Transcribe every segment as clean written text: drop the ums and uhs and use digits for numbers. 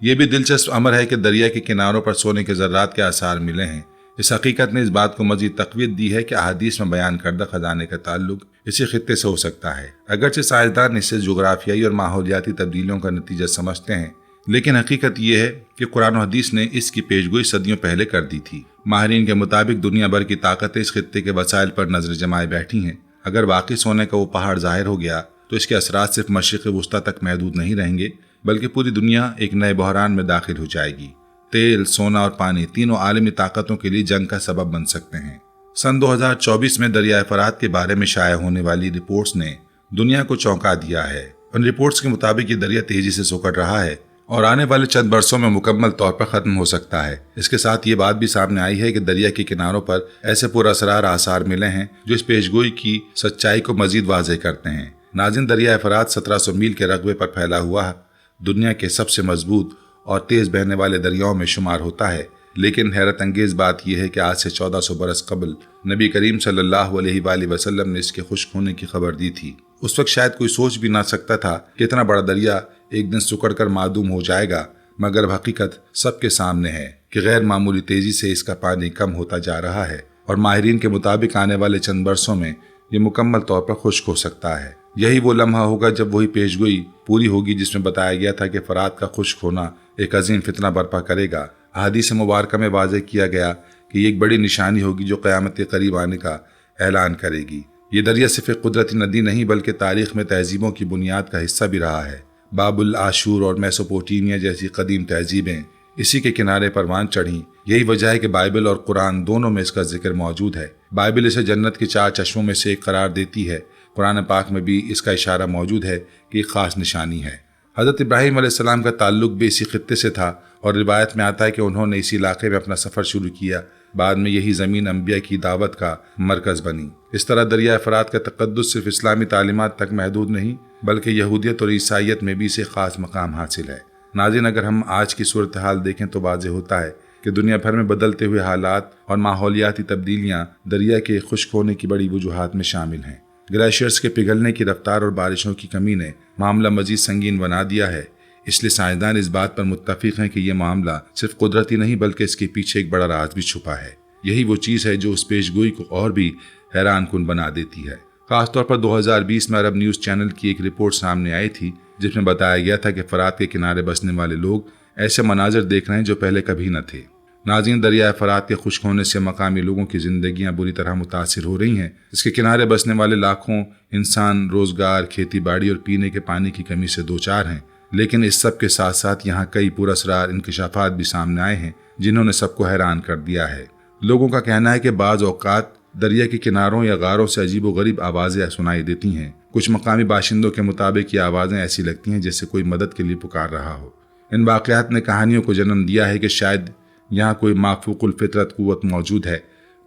یہ بھی دلچسپ امر ہے کہ دریا کے کناروں پر سونے کے ذرات کے آثار ملے ہیں۔ اس حقیقت نے اس بات کو مزید تقویت دی ہے کہ احادیث میں بیان کردہ خزانے کا تعلق اسی خطے سے ہو سکتا ہے۔ اگرچہ سائنسدان اسے جغرافیائی اور ماحولیاتی تبدیلیوں کا نتیجہ سمجھتے ہیں، لیکن حقیقت یہ ہے کہ قرآن و حدیث نے اس کی پیشگوئی صدیوں پہلے کر دی تھی۔ ماہرین کے مطابق دنیا بھر کی طاقتیں اس خطے کے وسائل پر نظر جمائے بیٹھی ہیں۔ اگر واقعی سونے کا وہ پہاڑ ظاہر ہو گیا تو اس کے اثرات صرف مشرق وسطیٰ تک محدود نہیں رہیں گے، بلکہ پوری دنیا ایک نئے بحران میں داخل ہو جائے گی۔ تیل، سونا اور پانی تینوں عالمی طاقتوں کے لیے جنگ کا سبب بن سکتے ہیں۔ سن 2024 میں دریائے فرات کے بارے میں شائع ہونے والی رپورٹس نے دنیا کو چونکا دیا ہے۔ ان رپورٹس کے مطابق یہ دریا تیزی سے سکڑ رہا ہے اور آنے والے چند برسوں میں مکمل طور پر ختم ہو سکتا ہے۔ اس کے ساتھ یہ بات بھی سامنے آئی ہے کہ دریا کے کناروں پر ایسے پراسرار آثار ملے ہیں جو اس پیشگوئی کی سچائی کو مزید واضح کرتے ہیں۔ ناظرین، دریائے فرات 1700 میل کے رقبے پر پھیلا ہوا دنیا کے سب سے مضبوط اور تیز بہنے والے دریاؤں میں شمار ہوتا ہے، لیکن حیرت انگیز بات یہ ہے کہ آج سے 1400 برس قبل نبی کریم صلی اللہ علیہ وآلہ وسلم نے اس کے خشک ہونے کی خبر دی تھی۔ اس وقت شاید کوئی سوچ بھی نہ سکتا تھا کہ اتنا بڑا دریا ایک دن سکڑ کر معدوم ہو جائے گا، مگر اب حقیقت سب کے سامنے ہے کہ غیر معمولی تیزی سے اس کا پانی کم ہوتا جا رہا ہے اور ماہرین کے مطابق آنے والے چند برسوں میں یہ مکمل طور پر خشک ہو سکتا ہے۔ یہی وہ لمحہ ہوگا جب وہی پیشگوئی پوری ہوگی جس میں بتایا گیا تھا کہ فرات کا خشک ہونا ایک عظیم فتنہ برپا کرے گا۔ احادیث مبارکہ میں واضح کیا گیا کہ یہ ایک بڑی نشانی ہوگی جو قیامت کے قریب آنے کا اعلان کرے گی۔ یہ دریا صرف ایک قدرتی ندی نہیں بلکہ تاریخ میں تہذیبوں کی بنیاد کا حصہ بھی رہا ہے۔ بابل، آشور اور میسوپوٹیمیا جیسی قدیم تہذیبیں اسی کے کنارے پروان چڑھیں۔ یہی وجہ ہے کہ بائبل اور قرآن دونوں میں اس کا ذکر موجود ہے۔ بائبل اسے جنت کے 4 چشموں میں سے ایک قرار دیتی ہے۔ قرآن پاک میں بھی اس کا اشارہ موجود ہے کہ ایک خاص نشانی ہے۔ حضرت ابراہیم علیہ السلام کا تعلق بھی اسی خطے سے تھا اور روایت میں آتا ہے کہ انہوں نے اسی علاقے میں اپنا سفر شروع کیا۔ بعد میں یہی زمین انبیاء کی دعوت کا مرکز بنی۔ اس طرح دریائے فرات کا تقدس صرف اسلامی تعلیمات تک محدود نہیں بلکہ یہودیت اور عیسائیت میں بھی اسے خاص مقام حاصل ہے۔ ناظرین، اگر ہم آج کی صورتحال دیکھیں تو واضح ہوتا ہے کہ دنیا بھر میں بدلتے ہوئے حالات اور ماحولیاتی تبدیلیاں دریا کے خشک ہونے کی بڑی وجوہات میں شامل ہیں۔ گلیشیئرز کے پگھلنے کی رفتار اور بارشوں کی کمی نے معاملہ مزید سنگین بنا دیا ہے۔ اس لیے سائنسدان اس بات پر متفق ہیں کہ یہ معاملہ صرف قدرتی نہیں بلکہ اس کے پیچھے ایک بڑا راز بھی چھپا ہے۔ یہی وہ چیز ہے جو اس پیشگوئی کو اور بھی حیران کن بنا دیتی ہے۔ خاص طور پر 2020 میں عرب نیوز چینل کی ایک رپورٹ سامنے آئی تھی جس میں بتایا گیا تھا کہ فرات کے کنارے بسنے والے لوگ ایسے مناظر دیکھ رہے ہیں جو پہلے کبھی نہ تھے۔ ناظرین، دریائے فرات کے خشک ہونے سے مقامی لوگوں کی زندگیاں بری طرح متاثر ہو رہی ہیں۔ اس کے کنارے بسنے والے لاکھوں انسان روزگار، کھیتی باڑی اور پینے کے پانی کی کمی سے دوچار ہیں۔ لیکن اس سب کے ساتھ ساتھ یہاں کئی پراسرار انکشافات بھی سامنے آئے ہیں جنہوں نے سب کو حیران کر دیا ہے۔ لوگوں کا کہنا ہے کہ بعض اوقات دریا کے کناروں یا غاروں سے عجیب و غریب آوازیں سنائی دیتی ہیں۔ کچھ مقامی باشندوں کے مطابق یہ آوازیں ایسی لگتی ہیں جیسے کوئی مدد کے لیے پکار رہا ہو۔ ان واقعات نے کہانیوں کو جنم دیا ہے کہ شاید یہاں کوئی مافوق الفطرت قوت موجود ہے۔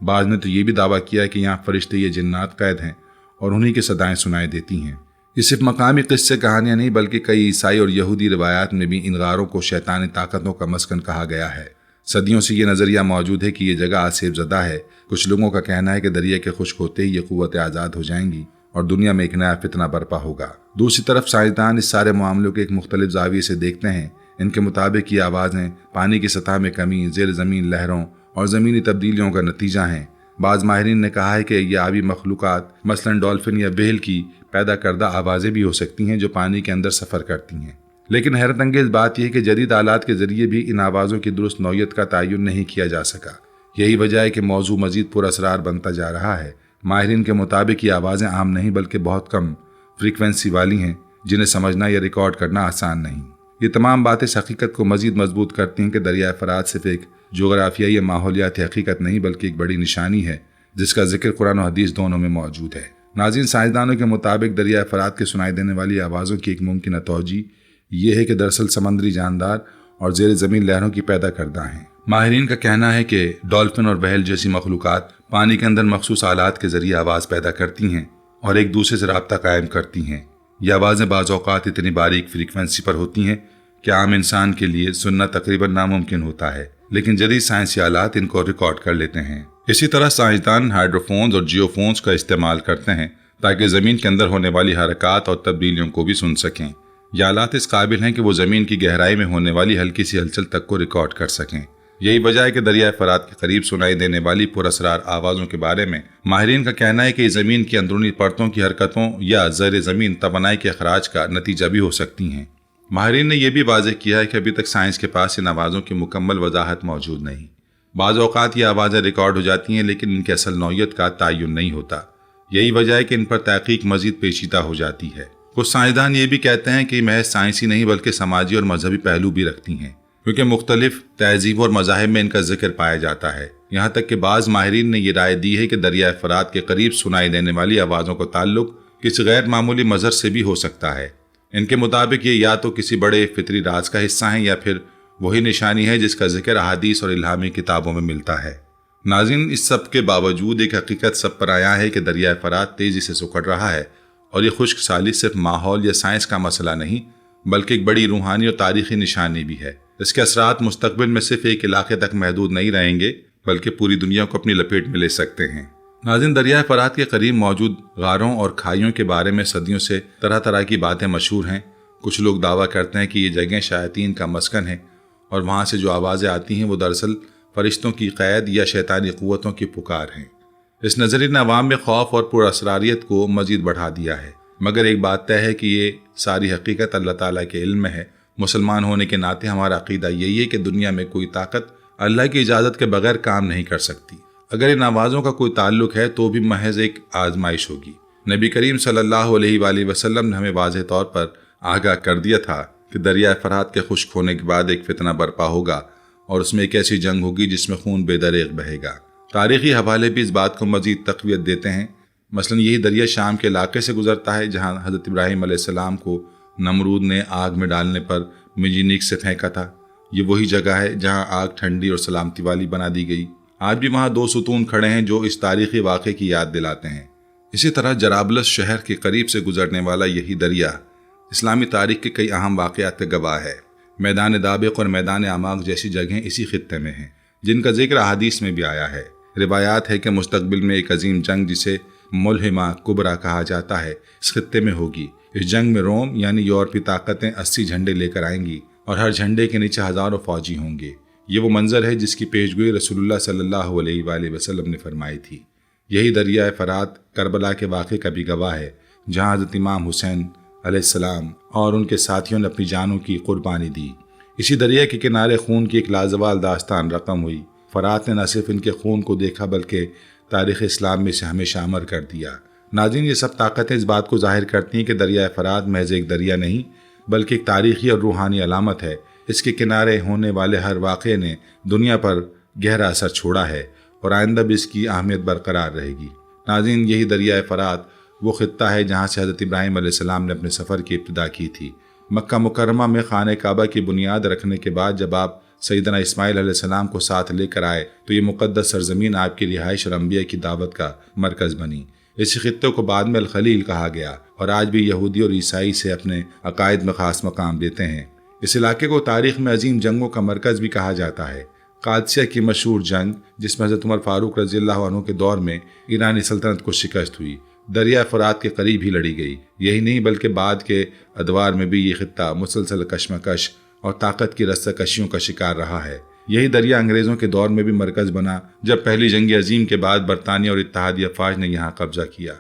بعض نے تو یہ بھی دعویٰ کیا ہے کہ یہاں فرشتے یا جنات قید ہیں اور انہی کی صدائیں سنائی دیتی ہیں۔ یہ صرف مقامی قصے کہانیاں نہیں بلکہ کئی عیسائی اور یہودی روایات میں بھی ان غاروں کو شیطانی طاقتوں کا مسکن کہا گیا ہے۔ صدیوں سے یہ نظریہ موجود ہے کہ یہ جگہ آسیب زدہ ہے۔ کچھ لوگوں کا کہنا ہے کہ دریا کے خشک ہوتے ہی یہ قوتیں آزاد ہو جائیں گی اور دنیا میں ایک نیا فتنہ برپا ہوگا۔ دوسری طرف سائنسدان اس سارے معاملوں کے ایک مختلف زاویے سے دیکھتے ہیں۔ ان کے مطابق یہ آوازیں پانی کی سطح میں کمی، زیر زمین لہروں اور زمینی تبدیلیوں کا نتیجہ ہیں۔ بعض ماہرین نے کہا ہے کہ یہ آبی مخلوقات مثلاً ڈولفن یا ویل کی پیدا کردہ آوازیں بھی ہو سکتی ہیں جو پانی کے اندر سفر کرتی ہیں۔ لیکن حیرت انگیز بات یہ ہے کہ جدید آلات کے ذریعے بھی ان آوازوں کی درست نوعیت کا تعین نہیں کیا جا سکا۔ یہی وجہ ہے کہ موضوع مزید پراسرار بنتا جا رہا ہے۔ ماہرین کے مطابق یہ آوازیں عام نہیں بلکہ بہت کم فریکوینسی والی ہیں جنہیں سمجھنا یا ریکارڈ کرنا آسان نہیں۔ یہ تمام باتیں اس حقیقت کو مزید مضبوط کرتی ہیں کہ دریائے فرات صرف ایک جغرافیائی یا ماحولیاتی حقیقت نہیں بلکہ ایک بڑی نشانی ہے جس کا ذکر قرآن و حدیث دونوں میں موجود ہے۔ ناظرین، سائنسدانوں کے مطابق دریائے فرات کے سنائی دینے والی آوازوں کی ایک ممکنہ توجہ یہ ہے کہ دراصل سمندری جاندار اور زیر زمین لہروں کی پیدا کردہ ہیں۔ ماہرین کا کہنا ہے کہ ڈولفن اور وہیل جیسی مخلوقات پانی کے اندر مخصوص آلات کے ذریعے آواز پیدا کرتی ہیں اور ایک دوسرے سے رابطہ قائم کرتی ہیں۔ یہ آوازیں بعض اوقات اتنی باریک فریکوینسی پر ہوتی ہیں کہ عام انسان کے لیے سننا تقریباً ناممکن ہوتا ہے، لیکن جدید سائنسی آلات ان کو ریکارڈ کر لیتے ہیں۔ اسی طرح سائنسدان ہائیڈروفونز اور جیو فونز کا استعمال کرتے ہیں تاکہ زمین کے اندر ہونے والی حرکات اور تبدیلیوں کو بھی سن سکیں۔ یہ آلات اس قابل ہیں کہ وہ زمین کی گہرائی میں ہونے والی ہلکی سی ہلچل تک کو ریکارڈ کر سکیں۔ یہی وجہ ہے کہ دریائے فرات کے قریب سنائی دینے والی پراسرار آوازوں کے بارے میں ماہرین کا کہنا ہے کہ یہ زمین کی اندرونی پرتوں کی حرکتوں یا زیر زمین توانائی کے اخراج کا نتیجہ بھی ہو سکتی ہیں۔ ماہرین نے یہ بھی واضح کیا ہے کہ ابھی تک سائنس کے پاس ان آوازوں کی مکمل وضاحت موجود نہیں۔ بعض اوقات یہ آوازیں ریکارڈ ہو جاتی ہیں لیکن ان کی اصل نوعیت کا تعین نہیں ہوتا۔ یہی وجہ ہے کہ ان پر تحقیق مزید پیچیدہ ہو جاتی ہے۔ کچھ سائنسدان یہ بھی کہتے ہیں کہ یہ محض سائنسی نہیں بلکہ سماجی اور مذہبی پہلو بھی رکھتی ہیں، کیونکہ مختلف تہذیبوں اور مذاہب میں ان کا ذکر پایا جاتا ہے۔ یہاں تک کہ بعض ماہرین نے یہ رائے دی ہے کہ دریائے فرات کے قریب سنائی دینے والی آوازوں کا تعلق کسی غیر معمولی مظہر سے بھی ہو سکتا ہے۔ ان کے مطابق یہ یا تو کسی بڑے فطری راز کا حصہ ہیں یا پھر وہی نشانی ہے جس کا ذکر احادیث اور الہامی کتابوں میں ملتا ہے۔ ناظرین، اس سب کے باوجود ایک حقیقت سب پر عیاں ہے کہ دریائے فرات تیزی سے سکڑ رہا ہے، اور یہ خشک سالی صرف ماحول یا سائنس کا مسئلہ نہیں بلکہ ایک بڑی روحانی اور تاریخی نشانی بھی ہے۔ اس کے اثرات مستقبل میں صرف ایک علاقے تک محدود نہیں رہیں گے بلکہ پوری دنیا کو اپنی لپیٹ میں لے سکتے ہیں۔ ناظرین، دریائے فرات کے قریب موجود غاروں اور کھائیوں کے بارے میں صدیوں سے طرح طرح کی باتیں مشہور ہیں۔ کچھ لوگ دعویٰ کرتے ہیں کہ یہ جگہیں شیاطین کا مسکن ہے اور وہاں سے جو آوازیں آتی ہیں وہ دراصل فرشتوں کی قید یا شیطانی قوتوں کی پکار ہیں۔ اس نظریے نے عوام میں خوف اور پر اسراریت کو مزید بڑھا دیا ہے، مگر ایک بات طے ہے کہ یہ ساری حقیقت اللہ تعالیٰ کے علم میں ہے۔ مسلمان ہونے کے ناطے ہمارا عقیدہ یہی ہے کہ دنیا میں کوئی طاقت اللہ کی اجازت کے بغیر کام نہیں کر سکتی۔ اگر ان آوازوں کا کوئی تعلق ہے تو بھی محض ایک آزمائش ہوگی۔ نبی کریم صلی اللہ علیہ وآلہ وسلم نے ہمیں واضح طور پر آگاہ کر دیا تھا کہ دریائے فرات کے خشک ہونے کے بعد ایک فتنہ برپا ہوگا اور اس میں ایک ایسی جنگ ہوگی جس میں خون بے دریغ بہے گا۔ تاریخی حوالے بھی اس بات کو مزید تقویت دیتے ہیں۔ مثلا یہی دریا شام کے علاقے سے گزرتا ہے جہاں حضرت ابراہیم علیہ السلام کو نمرود نے آگ میں ڈالنے پر منجنیق سے پھینکا تھا۔ یہ وہی جگہ ہے جہاں آگ ٹھنڈی اور سلامتی والی بنا دی گئی۔ آج بھی وہاں دو ستون کھڑے ہیں جو اس تاریخی واقعے کی یاد دلاتے ہیں۔ اسی طرح جرابلس شہر کے قریب سے گزرنے والا یہی دریا اسلامی تاریخ کے کئی اہم واقعات کا گواہ ہے۔ میدان دابق اور میدان اعماق جیسی جگہیں اسی خطے میں ہیں جن کا ذکر احادیث میں بھی آیا ہے۔ روایات ہے کہ مستقبل میں ایک عظیم جنگ جسے ملحمہ کبریٰ کہا جاتا ہے اس خطے میں ہوگی۔ اس جنگ میں روم یعنی یورپی طاقتیں 80 جھنڈے لے کر آئیں گی اور ہر جھنڈے کے نیچے ہزاروں فوجی ہوں گے۔ یہ وہ منظر ہے جس کی پیشگوئی رسول اللہ صلی اللہ علیہ وآلہ وسلم نے فرمائی تھی۔ یہی دریائے فرات کربلا کے واقعے کا بھی گواہ ہے جہاں حضرت امام حسین علیہ السلام اور ان کے ساتھیوں نے اپنی جانوں کی قربانی دی۔ اسی دریا کے کنارے خون کی ایک لازوال داستان رقم ہوئی۔ فرات نے نہ صرف ان کے خون کو دیکھا بلکہ تاریخ اسلام میں سے ہمیشہ امر کر دیا۔ ناظرین، یہ سب طاقتیں اس بات کو ظاہر کرتی ہیں کہ دریائے فرات محض ایک دریا نہیں بلکہ ایک تاریخی اور روحانی علامت ہے۔ اس کے کنارے ہونے والے ہر واقعے نے دنیا پر گہرا اثر چھوڑا ہے اور آئندہ بھی اس کی اہمیت برقرار رہے گی۔ ناظرین، یہی دریائے فرات وہ خطہ ہے جہاں سے حضرت ابراہیم علیہ السلام نے اپنے سفر کی ابتدا کی تھی۔ مکہ مکرمہ میں خانہ کعبہ کی بنیاد رکھنے کے بعد جب آپ سیدنا اسماعیل علیہ السلام کو ساتھ لے کر آئے تو یہ مقدس سرزمین آپ کی رہائش اور انبیاء کی دعوت کا مرکز بنی۔ اسی خطے کو بعد میں الخلیل کہا گیا اور آج بھی یہودی اور عیسائی سے اپنے عقائد میں خاص مقام دیتے ہیں۔ اس علاقے کو تاریخ میں عظیم جنگوں کا مرکز بھی کہا جاتا ہے۔ قادسیہ کی مشہور جنگ جس میں حضرت عمر فاروق رضی اللہ عنہ کے دور میں ایرانی سلطنت کو شکست ہوئی دریائے فرات کے قریب ہی لڑی گئی۔ یہی نہیں بلکہ بعد کے ادوار میں بھی یہ خطہ مسلسل کشمکش اور طاقت کی رسہ کشیوں کا شکار رہا ہے۔ یہی دریا انگریزوں کے دور میں بھی مرکز بنا جب پہلی جنگ عظیم کے بعد برطانیہ اور اتحادی افواج نے یہاں قبضہ کیا۔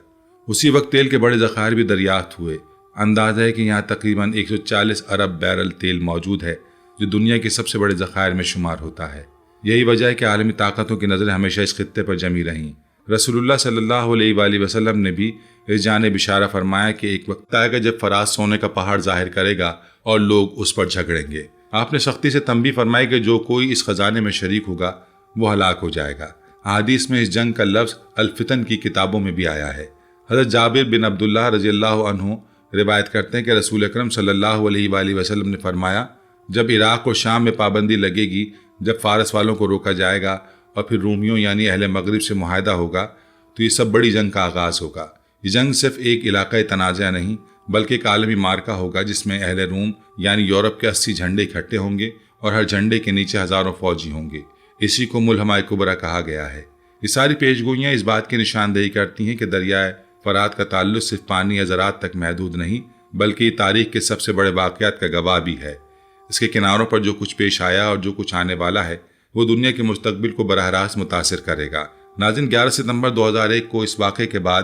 اسی وقت تیل کے بڑے ذخائر بھی دریافت ہوئے۔ اندازہ ہے کہ یہاں تقریباً 140 ارب بیرل تیل موجود ہے جو دنیا کے سب سے بڑے ذخائر میں شمار ہوتا ہے۔ یہی وجہ ہے کہ عالمی طاقتوں کی نظریں ہمیشہ اس خطے پر جمی رہیں۔ رسول اللہ صلی اللہ علیہ وآلہ وسلم نے بھی اس جانب اشارہ فرمایا کہ ایک وقت آئے گا جب فرات سونے کا پہاڑ ظاہر کرے گا اور لوگ اس پر جھگڑیں گے۔ آپ نے سختی سے تنبیہ فرمائی کہ جو کوئی اس خزانے میں شریک ہوگا وہ ہلاک ہو جائے گا۔ احادیث میں اس جنگ کا لفظ الفتن کی کتابوں میں بھی آیا ہے۔ حضرت جابر بن عبداللہ رضی اللہ عنہ روایت کرتے ہیں کہ رسول اکرم صلی اللہ علیہ وآلہ وسلم نے فرمایا، جب عراق اور شام میں پابندی لگے گی، جب فارس والوں کو روکا جائے گا اور پھر رومیوں یعنی اہل مغرب سے معاہدہ ہوگا تو یہ سب بڑی جنگ کا آغاز ہوگا۔ یہ جنگ صرف ایک علاقائی تنازع نہیں بلکہ ایک عالمی مارکہ ہوگا جس میں اہل روم یعنی یورپ کے 80 جھنڈے اکٹھے ہوں گے اور ہر جھنڈے کے نیچے ہزاروں فوجی ہوں گے۔ اسی کو ملحمہ کبریٰ کہا گیا ہے۔ یہ ساری پیشگوئیاں اس بات کی نشاندہی کرتی ہیں کہ دریائے فرات کا تعلق صرف پانی یا زراعت تک محدود نہیں بلکہ یہ تاریخ کے سب سے بڑے واقعات کا گواہ بھی ہے۔ اس کے کناروں پر جو کچھ پیش آیا اور جو کچھ آنے والا ہے وہ دنیا کے مستقبل کو براہ راست متاثر کرے گا۔ ناظرین، 11 ستمبر 2001 کو اس واقعے کے بعد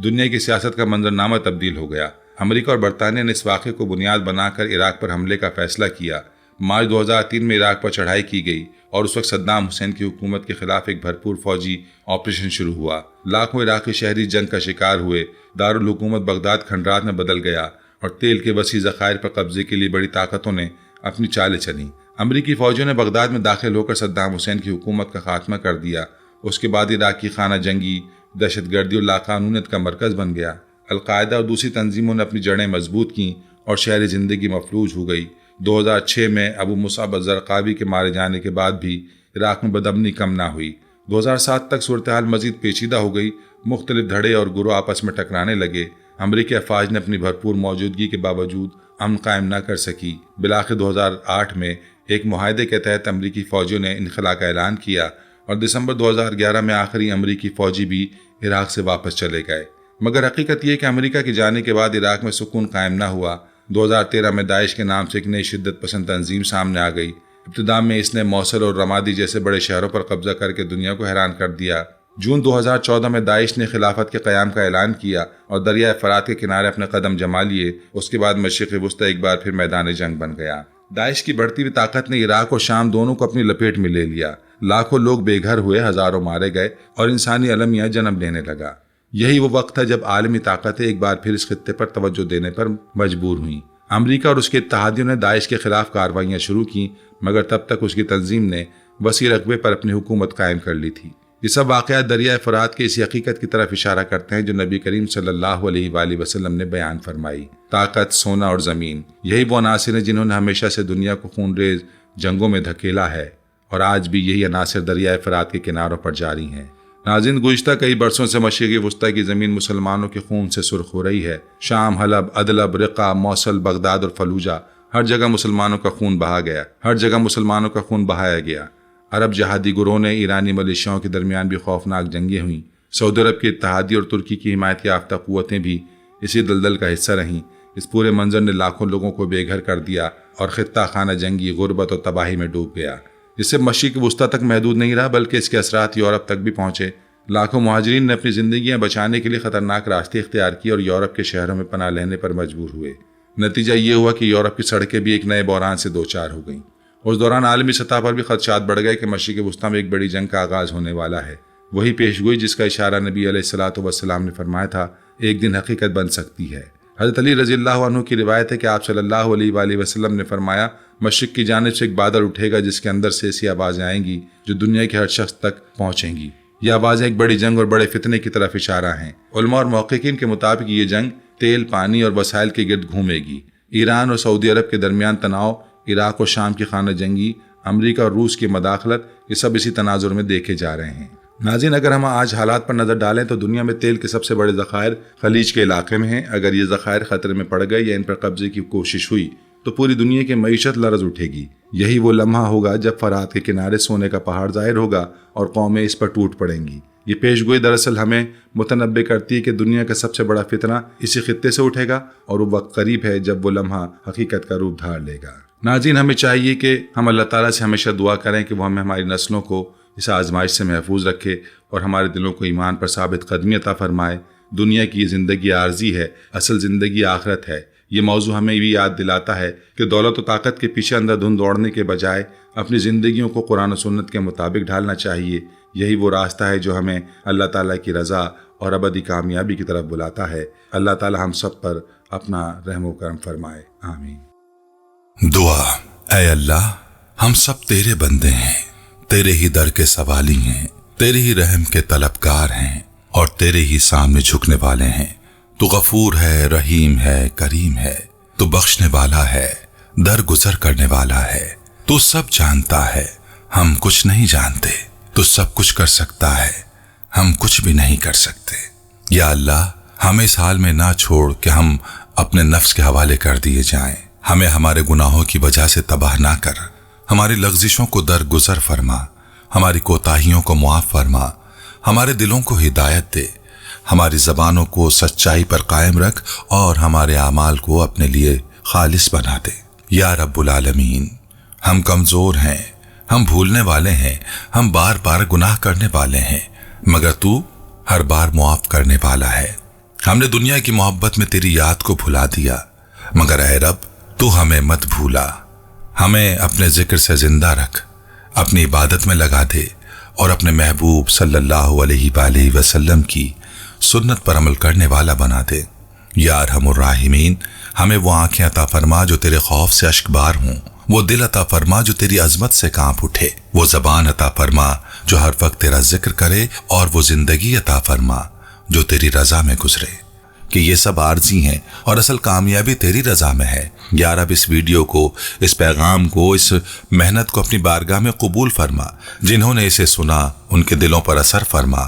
دنیا کی سیاست کا منظرنامہ تبدیل ہو گیا۔ امریکہ اور برطانیہ نے اس واقعے کو بنیاد بنا کر عراق پر حملے کا فیصلہ کیا۔ مارچ 2003 میں عراق پر چڑھائی کی گئی اور اس وقت صدام حسین کی حکومت کے خلاف ایک بھرپور فوجی آپریشن شروع ہوا۔ لاکھوں عراقی شہری جنگ کا شکار ہوئے۔ دارالحکومت بغداد کھنڈرات میں بدل گیا اور تیل کے وسیع ذخائر پر قبضے کے لیے بڑی طاقتوں نے اپنی چالیں چلیں۔ امریکی فوجیوں نے بغداد میں داخل ہو کر صدام حسین کی حکومت کا خاتمہ کر دیا۔ اس کے بعد عراقی خانہ جنگی دہشت گردی اور لاقانونیت کا مرکز بن گیا۔ القاعدہ اور دوسری تنظیموں نے اپنی جڑیں مضبوط کیں اور شہری زندگی مفلوج ہو گئی۔ 2006 میں ابو مصعب الزرقاوی کے مارے جانے کے بعد بھی عراق میں بدامنی کم نہ ہوئی۔ 2007 تک صورتحال مزید پیچیدہ ہو گئی۔ مختلف دھڑے اور گروہ آپس میں ٹکرانے لگے۔ امریکی افواج نے اپنی بھرپور موجودگی کے باوجود امن قائم نہ کر سکی۔ بالآخر 2008 میں ایک معاہدے کے تحت امریکی فوجیوں نے انخلا کا اعلان کیا اور دسمبر 2011 میں آخری امریکی فوجی بھی عراق سے واپس چلے گئے۔ مگر حقیقت یہ کہ امریکہ کے جانے کے بعد عراق میں سکون قائم نہ ہوا۔ 2013 میں داعش کے نام سے ایک نئی شدت پسند تنظیم سامنے آ گئی۔ ابتدا میں اس نے موصل اور رمادی جیسے بڑے شہروں پر قبضہ کر کے دنیا کو حیران کر دیا۔ جون 2014 میں داعش نے خلافت کے قیام کا اعلان کیا اور دریائے فرات کے کنارے اپنے قدم جما لیے۔ اس کے بعد مشرق وسطی ایک بار پھر میدان جنگ بن گیا۔ داعش کی بڑھتی ہوئی طاقت نے عراق اور شام دونوں کو اپنی لپیٹ میں لے لیا۔ لاکھوں لوگ بے گھر ہوئے، ہزاروں مارے گئے اور انسانی المیہ جنم لینے لگا۔ یہی وہ وقت تھا جب عالمی طاقتیں ایک بار پھر اس خطے پر توجہ دینے پر مجبور ہوئیں۔ امریکہ اور اس کے اتحادیوں نے داعش کے خلاف کارروائیاں شروع کیں، مگر تب تک اس کی تنظیم نے وسیع رقبے پر اپنی حکومت قائم کر لی تھی۔ یہ سب واقعات دریائے فرات کے اسی حقیقت کی طرف اشارہ کرتے ہیں جو نبی کریم صلی اللہ علیہ وآلہ وسلم نے بیان فرمائی۔ طاقت، سونا اور زمین، یہی وہ عناصر ہیں جنہوں نے ہمیشہ سے دنیا کو خونریز جنگوں میں دھکیلا ہے اور آج بھی یہی عناصر دریائے فرات کے کناروں پر جاری ہیں۔ ناظرین، گزشتہ کئی برسوں سے مشرقی وسطی کی زمین مسلمانوں کے خون سے سرخ ہو رہی ہے۔ شام، حلب، ادلب، رقہ، موصل، بغداد اور فلوجہ، ہر جگہ مسلمانوں کا خون بہا گیا، ہر جگہ مسلمانوں کا خون بہایا گیا۔ عرب جہادی گروہوں نے ایرانی ملیشیاؤں کے درمیان بھی خوفناک جنگیں ہوئیں۔ سعودی عرب کی اتحادی اور ترکی کی حمایت یافتہ قوتیں بھی اسی دلدل کا حصہ رہیں۔ اس پورے منظر نے لاکھوں لوگوں کو بے گھر کر دیا اور خطہ خانہ جنگی، غربت اور تباہی میں ڈوب گیا۔ اس سے مشرق وسطی تک محدود نہیں رہا بلکہ اس کے اثرات یورپ تک بھی پہنچے۔ لاکھوں مہاجرین نے اپنی زندگیاں بچانے کے لیے خطرناک راستے اختیار کیے اور یورپ کے شہروں میں پناہ لینے پر مجبور ہوئے۔ نتیجہ یہ ہوا کہ یورپ کی سڑکیں بھی ایک نئے بحران سے دوچار ہو گئیں۔ اس دوران عالمی سطح پر بھی خدشات بڑھ گئے کہ مشرق وسطی میں ایک بڑی جنگ کا آغاز ہونے والا ہے۔ وہی پیشگوئی جس کا اشارہ نبی علیہ الصلوۃ والسلام نے فرمایا تھا، ایک دن حقیقت بن سکتی ہے۔ حضرت علی رضی اللہ عنہ کی روایت ہے کہ آپ صلی اللہ علیہ وآلہ وسلم نے فرمایا، مشرق کی جانب سے ایک بادل اٹھے گا جس کے اندر سے ایسی آوازیں آئیں گی جو دنیا کے ہر شخص تک پہنچیں گی۔ یہ آوازیں ایک بڑی جنگ اور بڑے فتنے کی طرف اشارہ ہیں۔ علماء اور محققین کے مطابق یہ جنگ تیل، پانی اور وسائل کے گرد گھومے گی۔ ایران اور سعودی عرب کے درمیان تناؤ، عراق اور شام کی خانہ جنگی، امریکہ اور روس کی مداخلت، یہ سب اسی تناظر میں دیکھے جا رہے ہیں۔ ناظرین، اگر ہم آج حالات پر نظر ڈالیں تو دنیا میں تیل کے سب سے بڑے ذخائر خلیج کے علاقے میں ہیں۔ اگر یہ ذخائر خطرے میں پڑ گئے یا ان پر قبضے کی کوشش ہوئی تو پوری دنیا کی معیشت لرز اٹھے گی۔ یہی وہ لمحہ ہوگا جب فرات کے کنارے سونے کا پہاڑ ظاہر ہوگا اور قومیں اس پر ٹوٹ پڑیں گی۔ یہ پیشگوئی دراصل ہمیں متنبع کرتی ہے کہ دنیا کا سب سے بڑا فتنہ اسی خطے سے اٹھے گا اور وہ وقت قریب ہے جب وہ لمحہ حقیقت کا روپ دھار لے گا۔ ناظرین، ہمیں چاہیے کہ ہم اللہ تعالیٰ سے ہمیشہ دعا کریں کہ وہ ہمیں ہماری نسلوں کو اس آزمائش سے محفوظ رکھے اور ہمارے دلوں کو ایمان پر ثابت قدمی عطا فرمائے۔ دنیا کی یہ زندگی عارضی ہے، اصل زندگی آخرت ہے۔ یہ موضوع ہمیں بھی یاد دلاتا ہے کہ دولت و طاقت کے پیچھے اندھا دھند دوڑنے کے بجائے اپنی زندگیوں کو قرآن و سنت کے مطابق ڈھالنا چاہیے۔ یہی وہ راستہ ہے جو ہمیں اللہ تعالیٰ کی رضا اور ابدی کامیابی کی طرف بلاتا ہے۔ اللہ تعالیٰ ہم سب پر اپنا رحم و کرم فرمائے، آمین۔ دعا۔ اے اللہ، ہم سب تیرے بندے ہیں، تیرے ہی در کے سوالی ہیں، تیرے ہی رحم کے طلبگار ہیں اور تیرے ہی سامنے جھکنے والے ہیں۔ تو غفور ہے، رحیم ہے، کریم ہے، تو بخشنے والا ہے، درگزر کرنے والا ہے۔ تو سب جانتا ہے، ہم کچھ نہیں جانتے۔ تو سب کچھ کر سکتا ہے، ہم کچھ بھی نہیں کر سکتے۔ یا اللہ، ہمیں اس حال میں نہ چھوڑ کہ ہم اپنے نفس کے حوالے کر دیے جائیں۔ ہمیں ہمارے گناہوں کی وجہ سے تباہ نہ کر، ہماری لغزشوں کو درگزر فرما، ہماری کوتاہیوں کو معاف فرما، ہمارے دلوں کو ہدایت دے، ہماری زبانوں کو سچائی پر قائم رکھ اور ہمارے اعمال کو اپنے لیے خالص بنا دے۔ یا رب العالمین، ہم کمزور ہیں، ہم بھولنے والے ہیں، ہم بار بار گناہ کرنے والے ہیں، مگر تو ہر بار معاف کرنے والا ہے۔ ہم نے دنیا کی محبت میں تیری یاد کو بھلا دیا، مگر اے رب تو ہمیں مت بھولا۔ ہمیں اپنے ذکر سے زندہ رکھ، اپنی عبادت میں لگا دے اور اپنے محبوب صلی اللہ علیہ وآلہ وسلم کی سنت پر عمل کرنے والا بنا دے۔ یا ارحم الراحمین، ہمیں وہ آنکھیں عطا فرما جو تیرے خوف سے اشکبار ہوں، وہ دل عطا فرما جو تیری عظمت سے کانپ اٹھے، وہ زبان عطا فرما جو ہر وقت تیرا ذکر کرے، اور وہ زندگی عطا فرما جو تیری رضا میں گزرے۔ کہ یہ سب عارضی ہیں اور اصل کامیابی تیری رضا میں ہے۔ یا رب اس ویڈیو کو، اس پیغام کو، اس محنت کو اپنی بارگاہ میں قبول فرما۔ جنہوں نے اسے سنا ان کے دلوں پر اثر فرما،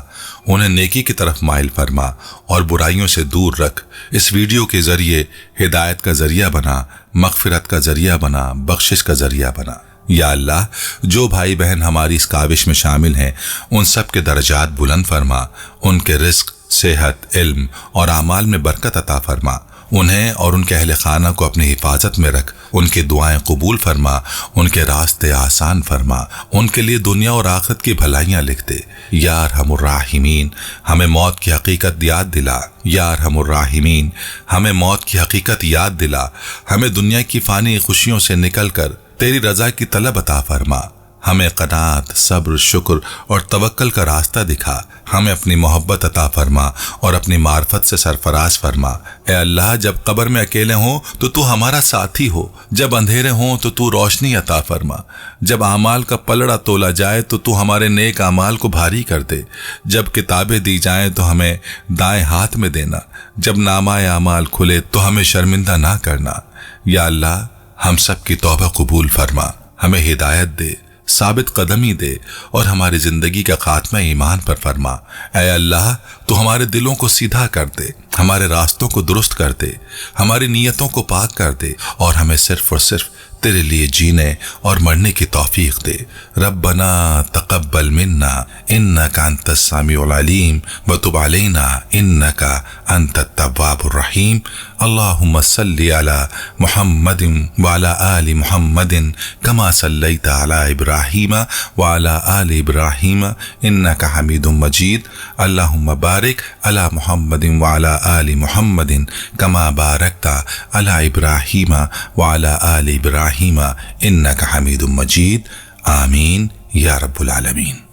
انہیں نیکی کی طرف مائل فرما اور برائیوں سے دور رکھ۔ اس ویڈیو کے ذریعے ہدایت کا ذریعہ بنا، مغفرت کا ذریعہ بنا، بخشش کا ذریعہ بنا۔ یا اللہ، جو بھائی بہن ہماری اس کاوش میں شامل ہیں ان سب کے درجات بلند فرما، ان کے رزق، صحت، علم اور اعمال میں برکت عطا فرما۔ انہیں اور ان کے اہل خانہ کو اپنی حفاظت میں رکھ، ان کی دعائیں قبول فرما، ان کے راستے آسان فرما، ان کے لیے دنیا اور آخرت کی بھلائیاں لکھ دے۔ یا ارحم الراحمین، ہمیں موت کی حقیقت یاد دلا۔ یا ارحم الراحمین، ہمیں موت کی حقیقت یاد دلا۔ ہمیں دنیا کی فانی خوشیوں سے نکل کر تیری رضا کی طلب عطا فرما۔ ہمیں قناعت، صبر، شکر اور توکل کا راستہ دکھا۔ ہمیں اپنی محبت عطا فرما اور اپنی معرفت سے سرفراز فرما۔ اے اللہ، جب قبر میں اکیلے ہوں تو تو ہمارا ساتھی ہو، جب اندھیرے ہوں تو تو روشنی عطا فرما، جب اعمال کا پلڑا تولا جائے تو تو ہمارے نیک اعمال کو بھاری کر دے، جب کتابیں دی جائیں تو ہمیں دائیں ہاتھ میں دینا، جب نامہ اعمال کھلے تو ہمیں شرمندہ نہ کرنا۔ یا اللہ، ہم سب کی توبہ قبول فرما، ہمیں ہدایت دے، ثابت قدمی دے اور ہماری زندگی کا خاتمہ ایمان پر فرما۔ اے اللہ، تو ہمارے دلوں کو سیدھا کر دے، ہمارے راستوں کو درست کر دے، ہماری نیتوں کو پاک کر دے اور ہمیں صرف اور صرف تیرے لیے جینے اور مرنے کی توفیق دے۔ ربنا تقبل منا انک انت السمیع العلیم وتب علینا انک انت التواب الرحیم۔ اللہم صلی علی محمد وعلی آل محمد کما صلیت علی ابراہیم وعلی آل ابراہیم انک حمید مجید۔ اللہم بارک علی محمد وعلی آل محمد کما بارکت علی ابراہیم وعلی آل ابراہیم انک حمید مجید۔ آمین یا رب العالمین۔